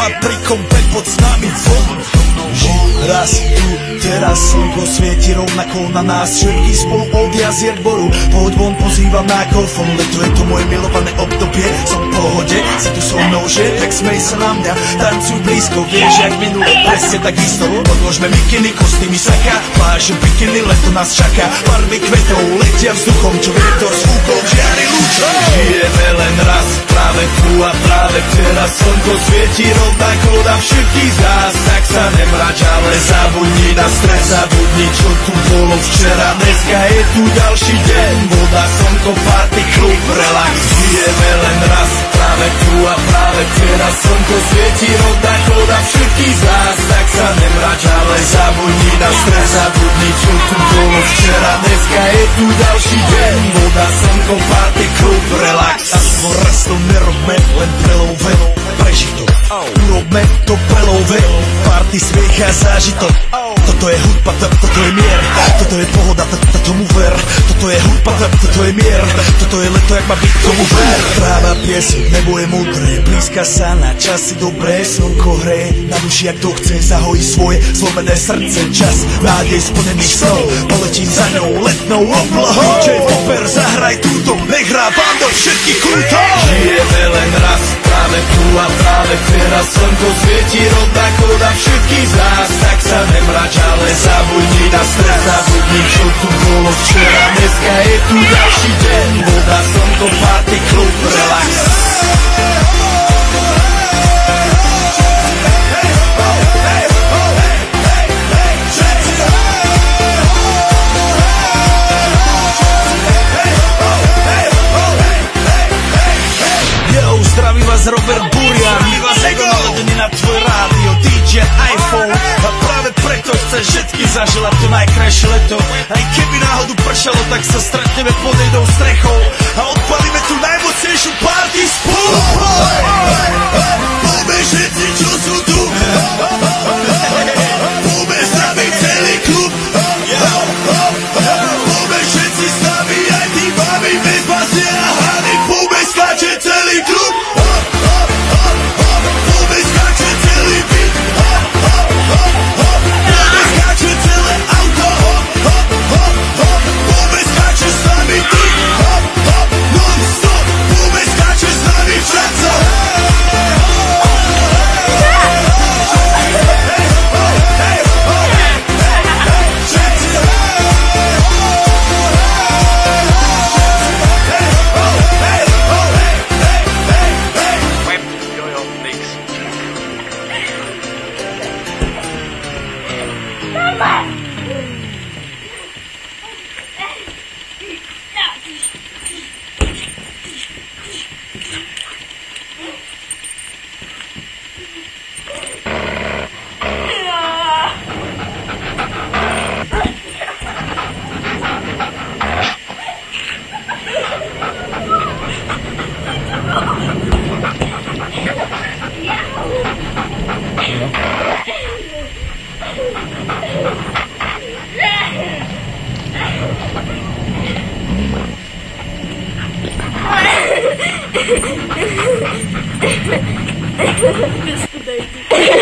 matrikom, prepod s nami von. Raz tu, teraz slnko svieti rovnako na nás. Všetky spolu od jazier boru, poď von, pozývam na kofon. Leto je to moje milované obdobie, som v pohode, si tu so mnou, že? Tak smej sa na mňa, tancuj blízko, vieš, jak minule, presne takisto. Odložme mikiny, kostýmy saka, pláže bikiny, leto nás čaká. Farby kvetov letia vzduchom, čo vietor s fúkom žiari lúčom. Žijeme len raz, práve tu a práve teraz slnko svieti rovnako na všetkých z nás. Tak sa nemrač, ale zabudni na stres, zabudni, čo tu bolo včera. Dneska je tu ďalší deň, voda, slnko, party, klub, relax. Žijeme len raz, práve tu a práve teraz slnko svieti rovnako na všetkých z nás. Tak sa nemrač, ale zabudni na stres, zabudni, čo tu bolo včera. Dneska je tu ďalší deň, voda, slnko, party, klub, relax. A svoj raz to nerobme, len prelove, preži to. Urobme to prelove, party, smiech a zážitok. Toto je hudba, toto je mier, toto je pohoda, tomu ver. Toto je hudba, toto je mier, toto je leto, jak má byť, tomu ver. Práva pieseň, nebo je múdre, blízka sa na časy dobré. Slnko hreje na duši, jak to chce, zahojí svoje zlomené srdce. Čas nádej splnených snov, poletím za ňou letnou oblohou. J-Popper, zahraj túto, nech hrá vám do všetkých kútov. Žijeme len raz, práve tu a práve teraz slnko svieti rovnako na všetkých z nás. Tak sa nemrač, ale zabudni na stres, zabudni, čo tu bolo včera. Dneska je tu ďalší deň, voda, slnko, party, klub, relax. Zdraví vás Robert Burian, my vás ego naladený na tvoj rádio, DJ iPhone. A práve preto chceš všetky zaželať to najkrajšie leto. Aj keby náhodu pršalo, tak sa stretneme pod jednou strechou a odpalíme tu najmocnejšiu party spolu. Poďme všetci, čo sú tu, poďme s nami celý klub. Poďme všetci s nami, aj tí babi bez basy a hany. Poďme skáče celý klub. Господи.